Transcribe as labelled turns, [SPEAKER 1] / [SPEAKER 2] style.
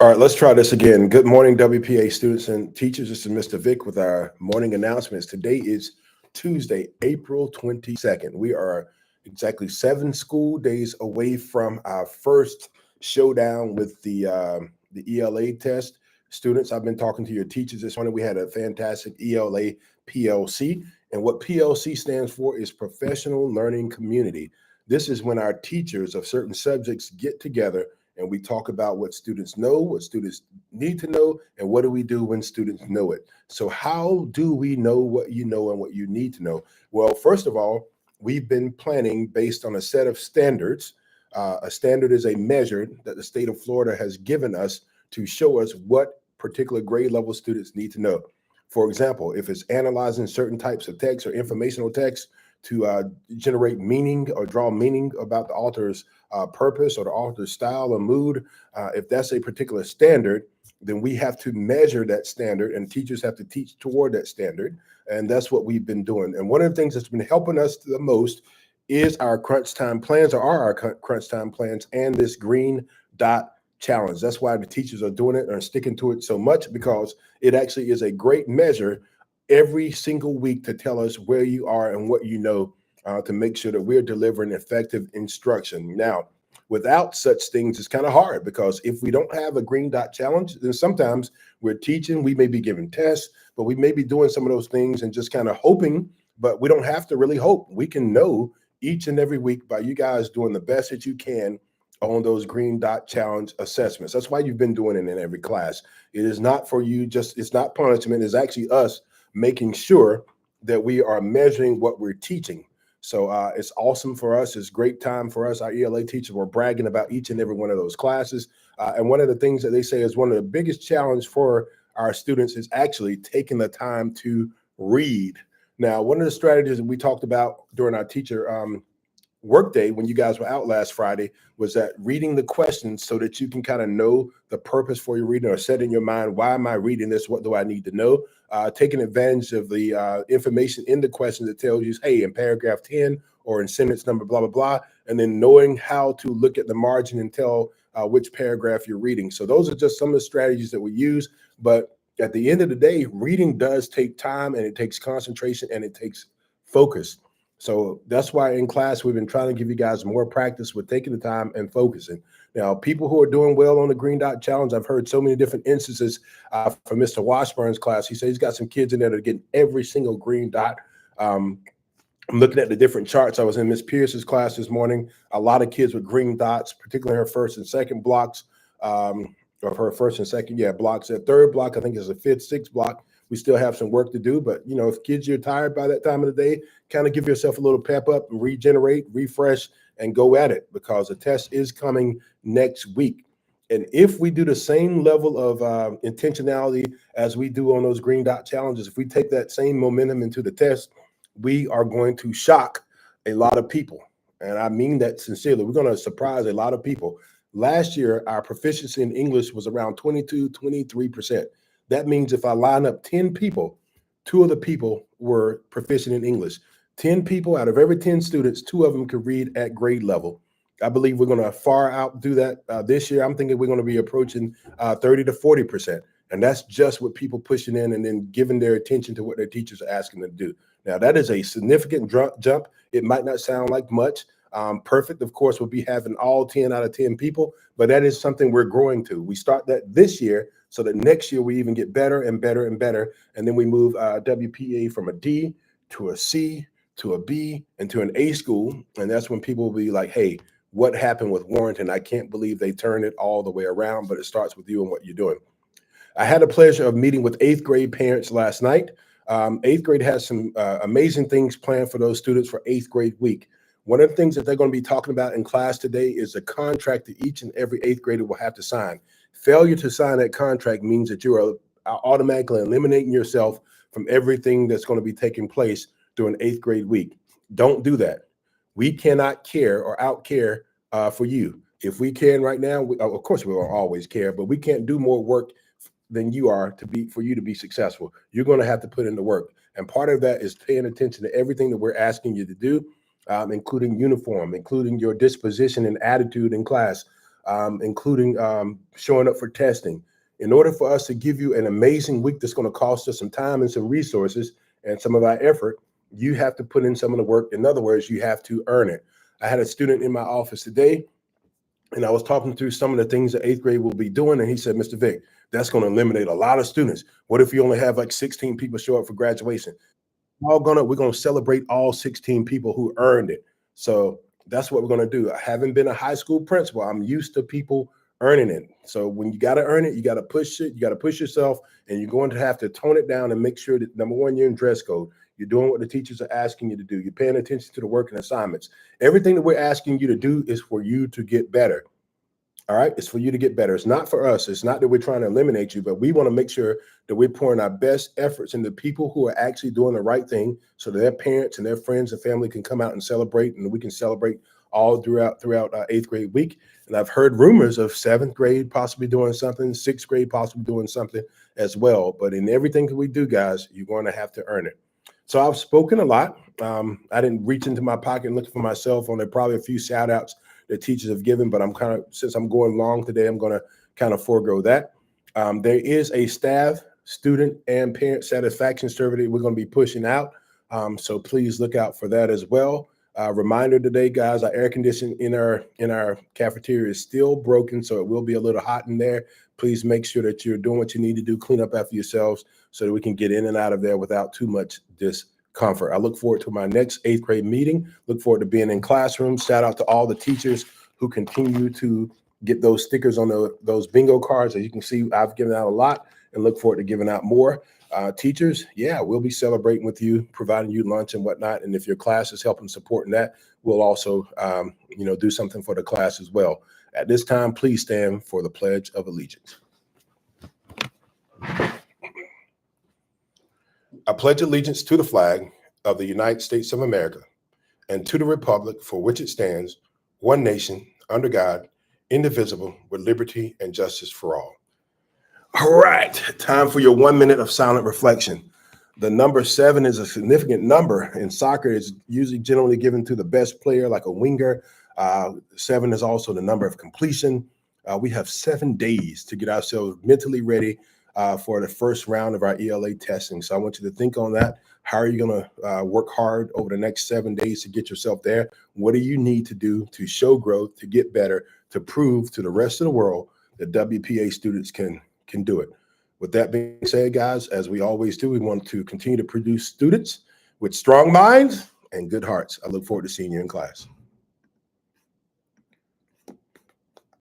[SPEAKER 1] All right, let's try this again. Good morning, WPA students and teachers. This is Mr. Vic with our morning announcements. Today is Tuesday, April 22nd. We are exactly 7 school days away from our first showdown with the ELA test. Students, I've been talking to your teachers this morning. We had a fantastic ELA PLC, and what PLC stands for is Professional Learning Community. This is when our teachers of certain subjects get together and we talk about what students know, what students need to know, and what do we do when students know it. So how do we know what you know and what you need to know? Well, first of all, we've been planning based on a set of standards. A standard is a measure that the state of Florida has given us to show us what particular grade level students need to know. For example, if it's analyzing certain types of text or informational text to generate meaning or draw meaning about the author's purpose or the author's style or mood, if that's a particular standard, then we have to measure that standard and teachers have to teach toward that standard. And that's what we've been doing. And one of the things that's been helping us the most is our crunch time plans or are our crunch time plans and this green dot challenge. That's why the teachers are doing it and are sticking to it so much, because it actually is a great measure every single week to tell us where you are and what you know, to make sure that we're delivering effective instruction. Now, without such things, it's kind of hard, because if we don't have a green dot challenge, then sometimes we're teaching, we may be giving tests, but we may be doing some of those things and just kind of hoping, but we don't have to really hope. We can know each and every week by you guys doing the best that you can on those green dot challenge assessments. That's why you've been doing it in every class. It is not for you, it's not punishment. It's actually us making sure that we are measuring what we're teaching. So it's awesome for us. It's great time for us. Our ELA teachers were bragging about each and every one of those classes. And one of the things that they say is one of the biggest challenge for our students is actually taking the time to read. Now, one of the strategies that we talked about during our teacher workday when you guys were out last Friday was that reading the questions so that you can kind of know the purpose for your reading or set in your mind, why am I reading this? What do I need to know? Taking advantage of the information in the question that tells you, hey, in paragraph 10 or in sentence number, blah, blah, blah, and then knowing how to look at the margin and tell which paragraph you're reading. So those are just some of the strategies that we use. But at the end of the day, reading does take time and it takes concentration and it takes focus. So that's why in class, we've been trying to give you guys more practice with taking the time and focusing. Now, people who are doing well on the Green Dot Challenge, I've heard so many different instances from Mr. Washburn's class. He said he's got some kids in there that are getting every single green dot. I'm looking at the different charts. I was in Miss Pierce's class this morning. A lot of kids with green dots, particularly her first and second blocks, of her first and second, blocks. That third block, I think, is a fifth, sixth block. We still have some work to do, but if kids, you're tired by that time of the day, kind of give yourself a little pep up and regenerate, refresh, and go at it, because the test is coming next week. And if we do the same level of intentionality as we do on those green dot challenges, if we take that same momentum into the test, we are going to shock a lot of people. And I mean that sincerely. We're going to surprise a lot of people. Last year, our proficiency in English was around 22, 23%. That means if I line up 10 people, 2 of the people were proficient in English. 10 people out of every 10 students, 2 of them could read at grade level. I believe we're going to far outdo that this year. I'm thinking we're going to be approaching 30 to 40%. And that's just with people pushing in and then giving their attention to what their teachers are asking them to do. Now, that is a significant jump. It might not sound like much. Perfect, of course, will be having all 10 out of 10 people, but that is something we're growing to. We start that this year so that next year we even get better and better and better. And then we move WPA from a D to a C to a B and to an A school. And that's when people will be like, hey, what happened with Warrington? I can't believe they turned it all the way around, but it starts with you and what you're doing. I had the pleasure of meeting with 8th grade parents last night. 8th grade has some amazing things planned for those students for 8th grade week. One of the things that they're going to be talking about in class today is a contract that each and every 8th grader will have to sign. Failure to sign that contract means that you are automatically eliminating yourself from everything that's going to be taking place during 8th grade week. Don't do that. We cannot care or out care for you. If we can right now, of course we will always care, but we can't do more work than you are for you to be successful. You're going to have to put in the work. And part of that is paying attention to everything that we're asking you to do, including uniform, including your disposition and attitude in class. including showing up for testing. In order for us to give you an amazing week that's going to cost us some time and some resources and some of our effort, you have to put in some of the work. In other words, you have to earn it. I had a student in my office today, and I was talking through some of the things that 8th grade will be doing, and he said, Mr. Vick, that's going to eliminate a lot of students. What if you only have like 16 people show up for graduation? We're going to celebrate all 16 people who earned it. So that's what we're going to do. I haven't been a high school principal. I'm used to people earning it. So when you got to earn it, you got to push it. You got to push yourself, and you're going to have to tone it down and make sure that, number one, you're in dress code. You're doing what the teachers are asking you to do. You're paying attention to the work and assignments. Everything that we're asking you to do is for you to get better. All right. It's for you to get better. It's not for us. It's not that we're trying to eliminate you, but we want to make sure that we're pouring our best efforts into people who are actually doing the right thing so that their parents and their friends and family can come out and celebrate, and we can celebrate all throughout 8th grade week. And I've heard rumors of 7th grade possibly doing something, 6th grade possibly doing something as well. But in everything that we do, guys, you're going to have to earn it. So I've spoken a lot. I didn't reach into my pocket and look for my cell phone. There are probably a few shout outs that teachers have given, but since I'm going long today, I'm going to kind of forego that. There is a staff, student, and parent satisfaction survey that we're going to be pushing out. So please look out for that as well. Reminder today, guys, our air conditioning in our cafeteria is still broken, so it will be a little hot in there. Please make sure that you're doing what you need to do, clean up after yourselves so that we can get in and out of there without too much discomfort. I look forward to my next 8th grade meeting. Look forward to being in classrooms. Shout out to all the teachers who continue to get those stickers on those bingo cards. As you can see, I've given out a lot and look forward to giving out more. Teachers, yeah, we'll be celebrating with you, providing you lunch and whatnot. And if your class is helping supporting that, we'll also, do something for the class as well. At this time, please stand for the Pledge of Allegiance. I pledge allegiance to the flag of the United States of America and to the republic for which it stands, one nation, under God, indivisible, with liberty and justice for all. All right, time for your 1 minute of silent reflection. The number 7 is a significant number. In soccer, it's usually generally given to the best player, like a winger. 7 is also the number of completion. We have 7 days to get ourselves mentally ready for the first round of our ELA testing. So I want you to think on that. How are you going to work hard over the next 7 days to get yourself there? What do you need to do to show growth, to get better, to prove to the rest of the world that WPA students can do it? With that being said, guys, as we always do, we want to continue to produce students with strong minds and good hearts. I look forward to seeing you in class.